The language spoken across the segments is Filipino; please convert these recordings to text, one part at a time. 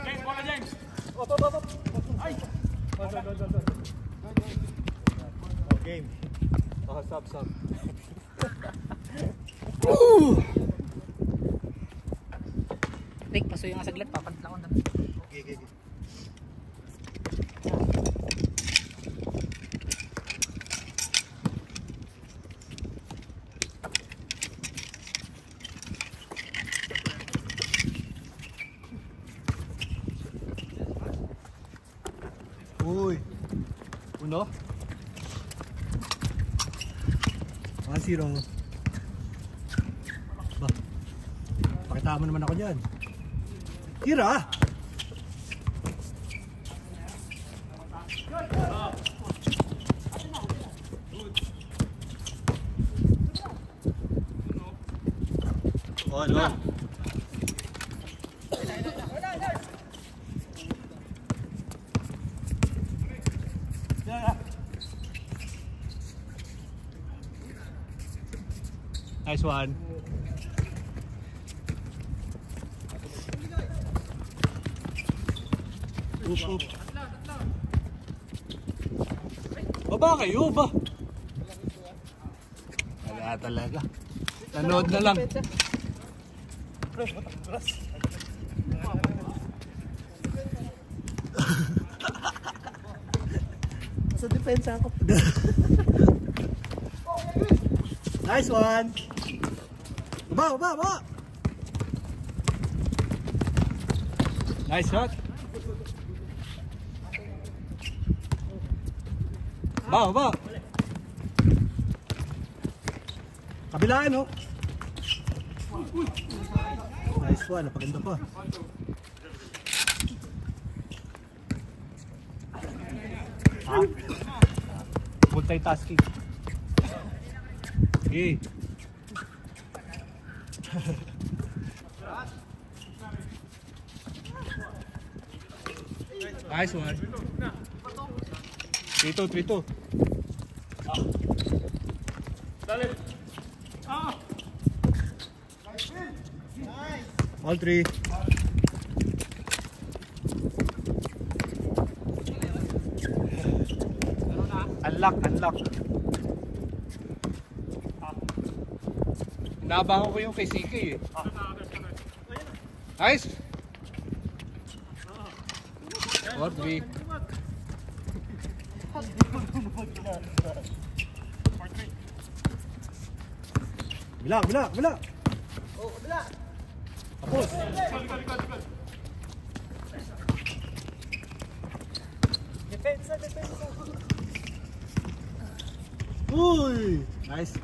James, bola James. Op. Ay! Game. Sub. Rick, pasuyo nga saglit, papalit ako na. Okay. Uy. 1-0. 1-0. Ba. Pakita mo naman ako diyan. Tira! Oh, no. Nice one. Up. Baba kayo ba? Wala talaga. Nanood na lang. Sa depensa ako. Nice one. Baba. Nice shot. Ba. Kabilaan, oh. Nice one, napaganda pa. Ha? Multitasking. Okay. Nice one. 3-2. Dale. All three. Unlock. Inabangan ko yung kay CK eh. Nice. 4-3. Bila. Oh, kabila. Tapos. Depensa. Uy! Nice.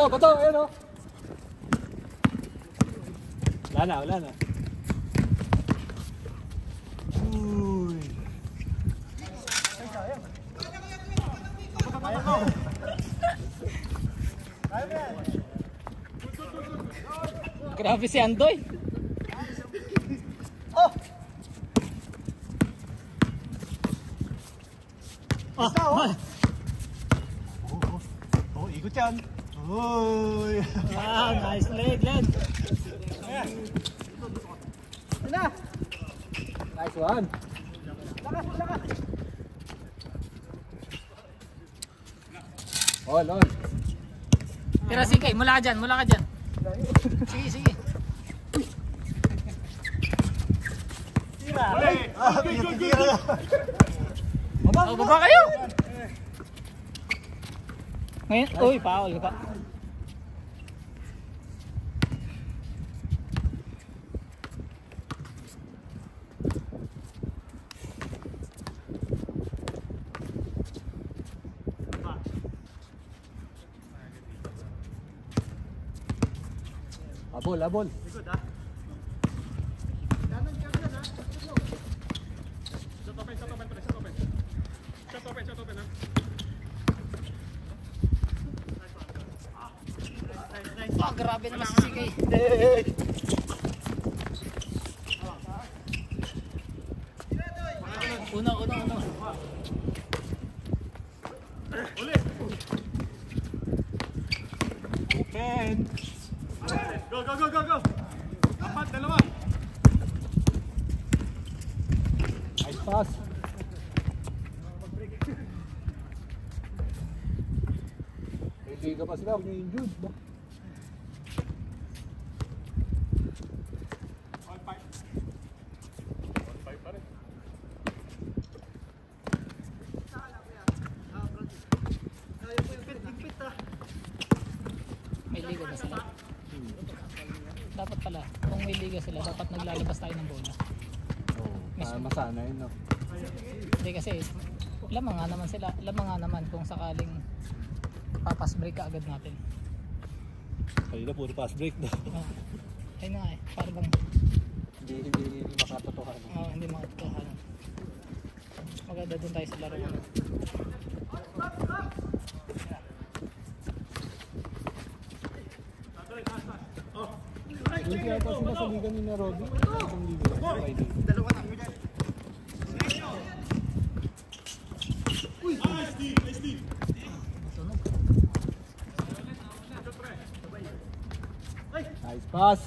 Bato, ayan o. Wala na. Uy. Grabe si Andoy. Ikot yan. Uy. Nice leg, Len. Nice one. On. Tira sige, mula ka dyan. Sige. Tira. Tira. Baba kayo. Ngayon, uy, foul ka. Abol, abol. Likod ha. Shot open, shot open, pre, shot open. Shot open, shot open ha. Ah, grabe naman si CK. Una. Uli. Open. Go. Apat, dalawa. Nice pass. Hindi ka pa sila, huwag niyo yung juice ba? All five. All five pa rin. May liga ba sila? Dapat pala, kung may liga sila, dapat naglalabas tayo ng bola. Oo, masanay no. Hindi kasi, lamang nga naman sila. Lamang nga naman kung sakaling papas break ka agad natin. Kanina puro pass break na. Oh. Ayun nga eh, para bang Hindi makatotohan. hindi makatotohanan. Maganda dun tayo sa laro. Hindi kaya pa sila sa liga ni na Rodney. Isang liga. Dalawa na mo dyan. Nice D. Tunog. Nice pass.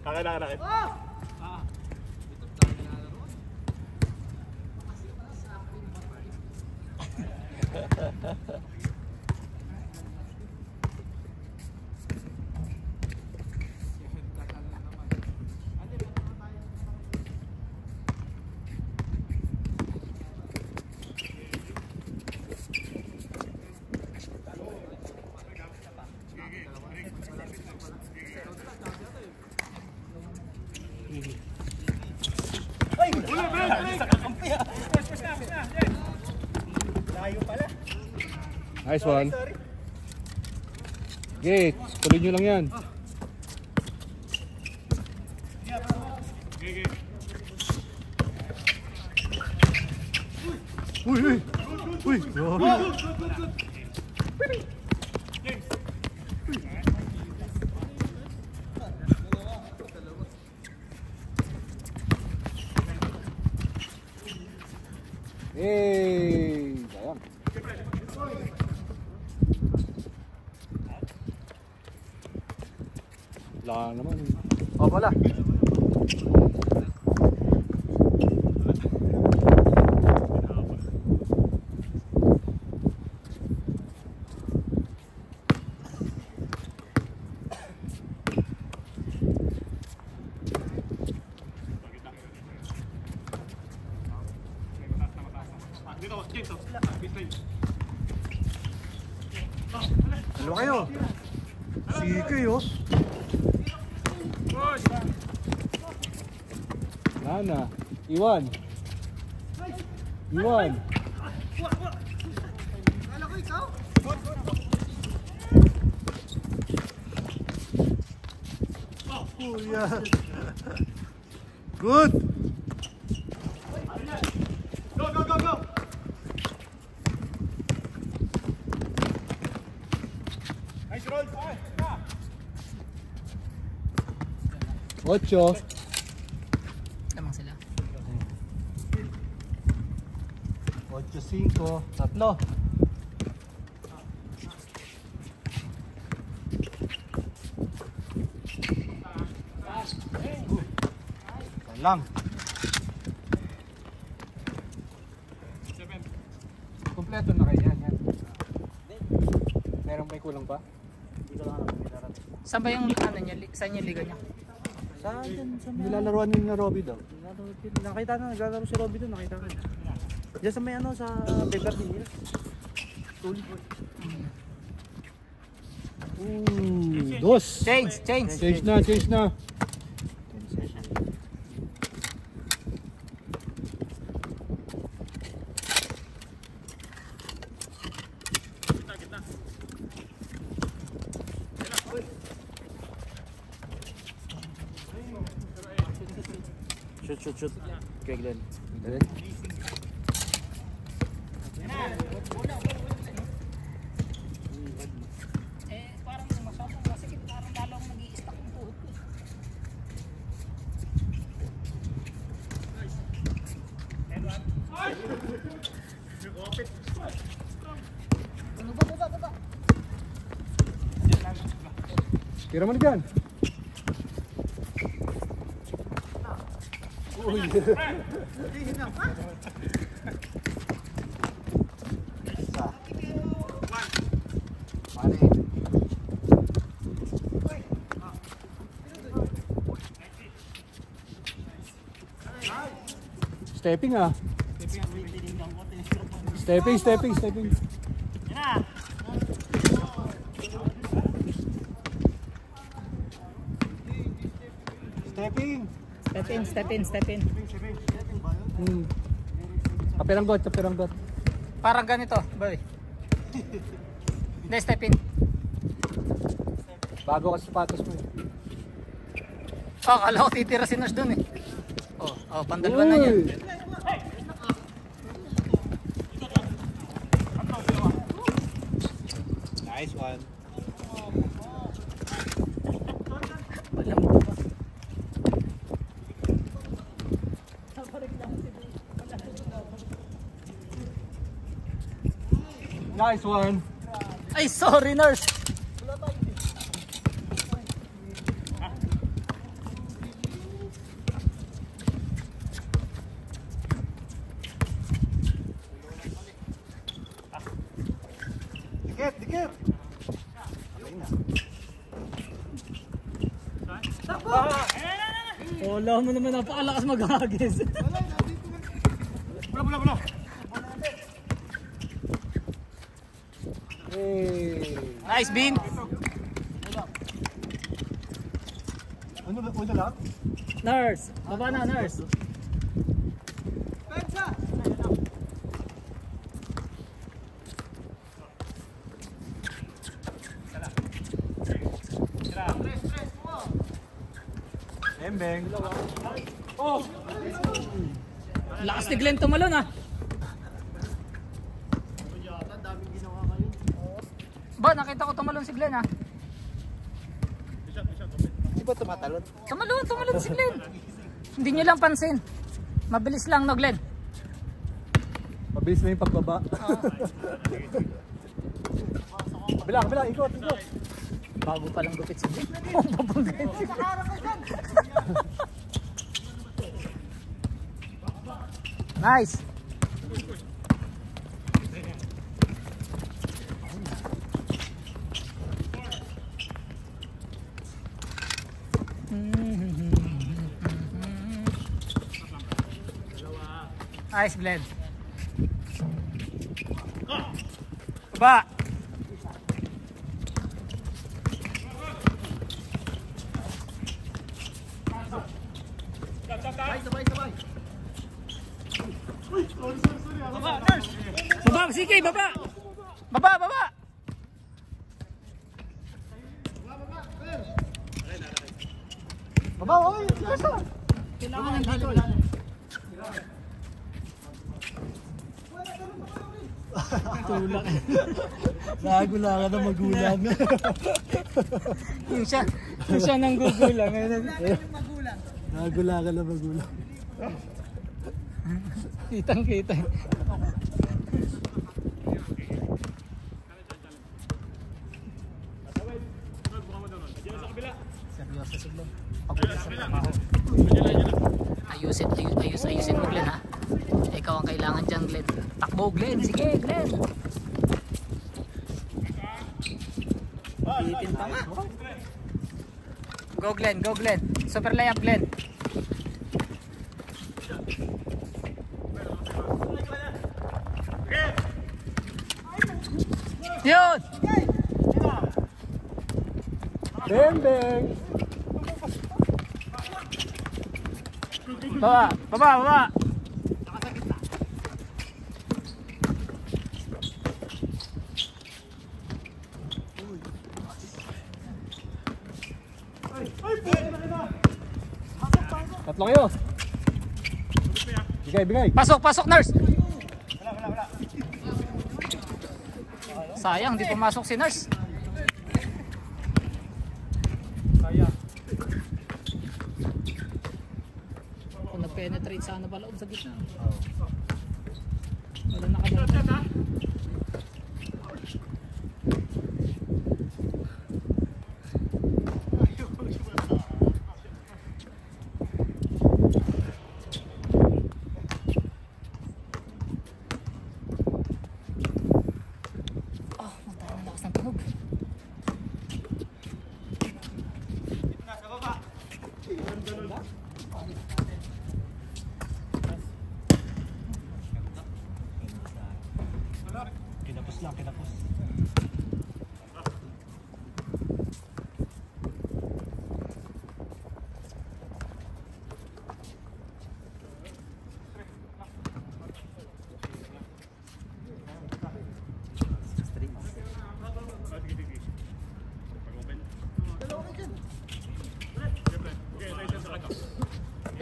Kakailangan. Layo pala. Nice one. Okay, tuloy nyo lang yan. Uy! Hey, sayang. Wala naman. Oh, wala. Dito, James. Baseline. Dalawa kayo. Sige oh. Nana, Iwan. Kala ko ikaw? Kuya. Good. Go. 8. Lamang sila. 8-5. 3. Yan lang. Kompleto na kayo yan. Meron may kulang pa? Saan ba yung ano niya? Saan yung liga niya? Nilalaruan nila Robby daw. Nakita na, naglalaro si Robby doon, nakita ko. Diyan sa may ano, sa Beverly Hills. Dos. Change. Change na. Shoot. Kay Glenn. Parang masyadong masikip. Parang lalong nag-i-stack yung tuhod ko. Baba. Tira mo na dyan. Stepping ah. Stepping. Step in. Kapiranggot. Parang ganito, boy. Hindi, step in. Bago ka sapatos mo eh. Oh, kala ko titira si Nurse dun eh. Oh, pandalawa na yan. Nice one. Alam mo ba? Nice one. Ay, sorry Nurse. Dikit. Wala mo naman napakalakas mag-hagis. Bola. Hey. Nice bean. Ano lang? Nurse. Baba na, Nurse. Embeng. Lakas ni Glenn tumalon ah. Ba, nakita ko tumalon si Glenn ah. Di ba tumatalon? Tumalon si Glenn. Hindi nyo lang pansin. Mabilis lang no, Glenn. Mabilis na yung pagbaba. Kabila, ikot. Bago pa lang gupit si Glenn. Oh, babanggan si Nice. Nice blend. Ba. Sabay. Baba, sige, baba. Baba. Baba, oy. Kailangan ng dito. Tulak. Nagulangan ng magulang. Yung siya nang gugulang. Nagula ka na magulang. Kitang-kita. Seryoso si Glenn. Pabulis sa trabaho. Ayusin mo Glenn ha. Ikaw ang kailangan dyan Glenn. Takbo Glenn. Sige Glenn. Bitin pa nga. Go Glenn. Go Glenn. Super layup Glenn. Yun! Bang bang! Baba! Baba! Baba! Tatlo kayo. Bigay. Pasok! Pasok nurse! Sayang, di pumasok si nurse. Kung nag-penetrate sana pala sa gitna. Wala na ka. Kinapos lang, kinapos.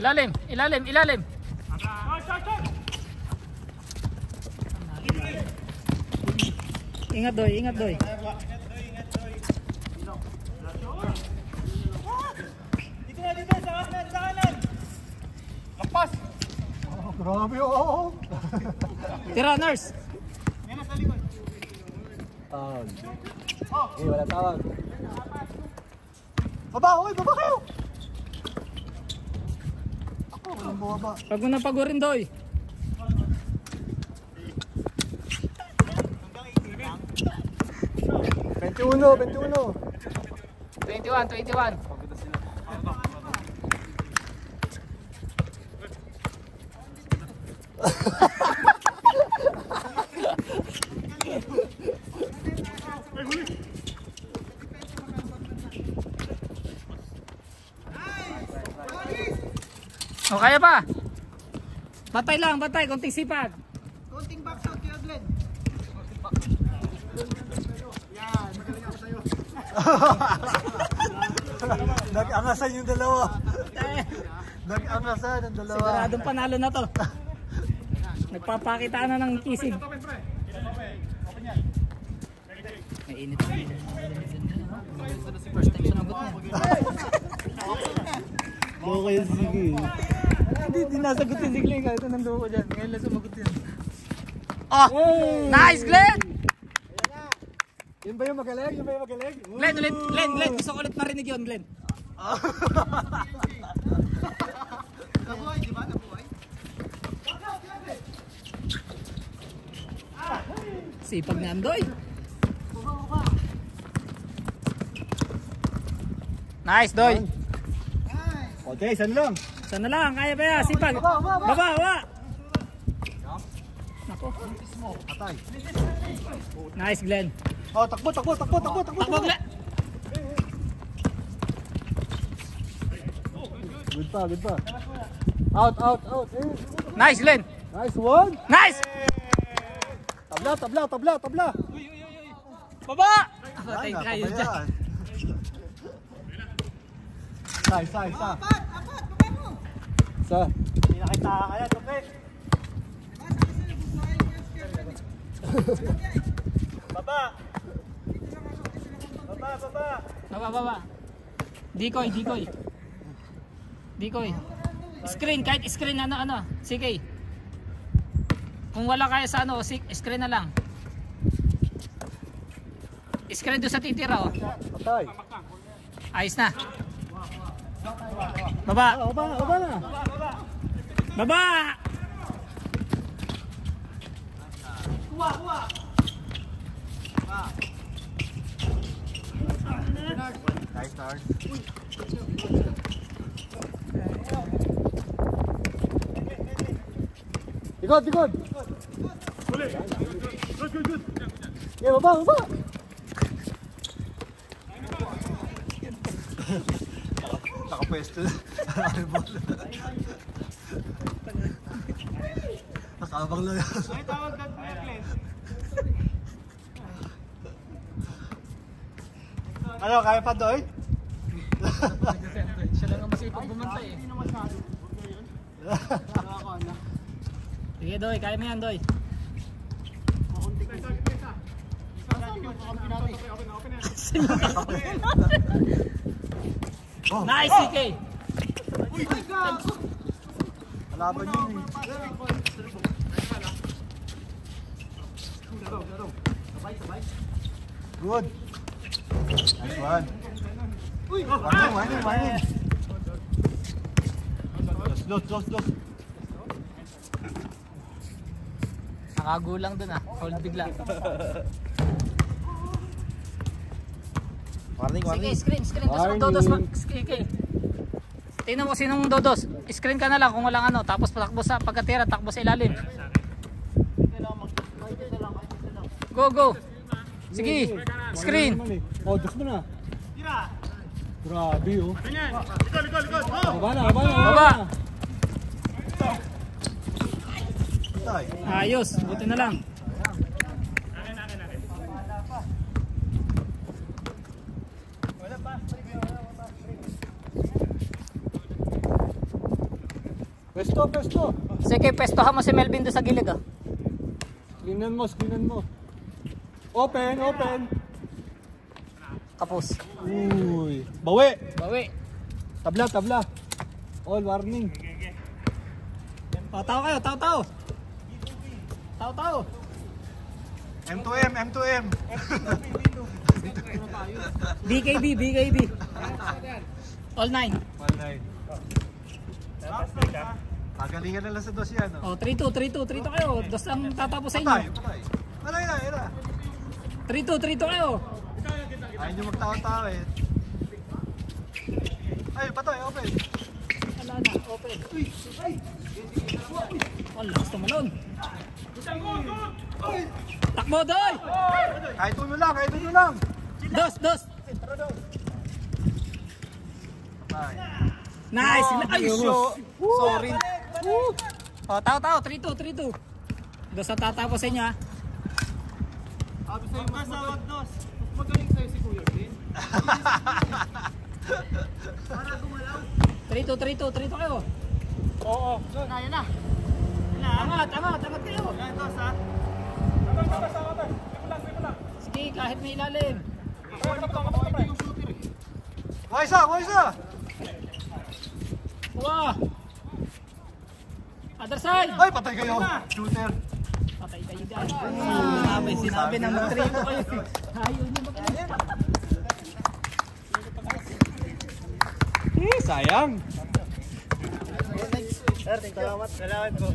Ilalim. Ingat doy. Dito sa kanan. Lampas. Oh, grabe oh. Tira nurse. Yan sa likod. Tawag. Okay, wala tawag. Baba kayo! Ako, walang bumaba. Pag mo napagurin doy. Bentuno. 21. O kaya pa? Batay lang, konting sipag. Konting back shot kaya Glenn. Nag-angasan yung dalawa. Nag-angasan ang dalawa. Siguradong panalo na to. Nagpapakita na ng kisig. May init. First time sumagot niya. Okay, sige. Hindi nasagutin si Glenn kahit anong duko dyan. Ngayon lang sumagot yun. Oh! Nice Glenn! Yun ba yung magaling? Glenn, gusto ko ulit marinig yun, Glenn. Nabuhay, di ba? Nabuhay. Sipag na Andoy. Nice, Doy. Okay, saan lang? Sana lang, kaya ba yan? Sipag. Baba. Nako. Atay. Nice, Glenn. Oh, takbo. Takbo, Glenn. Good pa. Out. Nice, Glenn. Nice one. Nice! Tabla. Baba! Ay, Patay kayo dyan. napabayaan. Isa. Isa. Hindi nakita ka kaya, Topet. Baba. Baba. Decoy. Decoy. Screen, kahit screen ano. CK. Kung wala kaya sa ano, screen na lang. Screen doon sa titira oh. Patay. Ayos na. Baba. Baba na. Baba. Nice start. Likod. Good. Yeah, baba. Nakapwesto. Nakabang lang. Ay, tawag ka Glenn. Ano, kaya pa doy? Siya lang ang masipag bumantay eh. Sige Doy, kaya mo yan Doy. Nice CK. Kalaban yun eh. Good. Nice one. Warning. Dos. Nakagulang dun ah. Hold bigla. Warning. Sige, screen. Gusto mo dodos mo. Okay. Tingnan mo sinong dodos. Screen ka na lang kung walang ano. Tapos takbo sa pagkatira, takbo sa ilalim. Go. Sige. Screen. Oh, dos mo na. Tira. Grabe oh. Ganyan. Likod. Go. Baba na. Baba. Patay. Ayos. Buti na lang. Pesto. Sige, pestohan mo si Melvin doon sa gilid ah. Screenan mo. Open. Kapos. Uy. Bawi. Tabla. All warning. Tao kayo, tao. M2M. BKB. All 9. Online. Pagalingan na lang sa dos yan. Oh, 3-2 kayo. Dos ang tatapos sa inyo. Patay. Patay na. 3-2 kayo. Ayaw nyo magtawa-tawa eh. Ay, patay. Open. Wala na, open. Oh, lakas tumalon. Takbo, Doy! Kahit uno lang. Dos. Patay. Nice! Ayos! Sorry. Oh, tao. 3-2. Dos ang tatapos sa inyo ha. Sabi sa'yo, mas dos. Mas magaling sa'yo si Kuya Glenn. Para gumalaw. 3-2 kayo. Oo. Kaya na. Angat kayo. Yan, dos ha. Sabay. Ito lang. Sige, kahit may ilalim. Ito yung shooter eh. Kuha isa. Wah! Other side! Ay, patay kayo. Shooter. Patay kayo dyan. Sinabi ng mag-3 kayo. Ayaw niyo mag-3. Sayang. Sir, salamat po.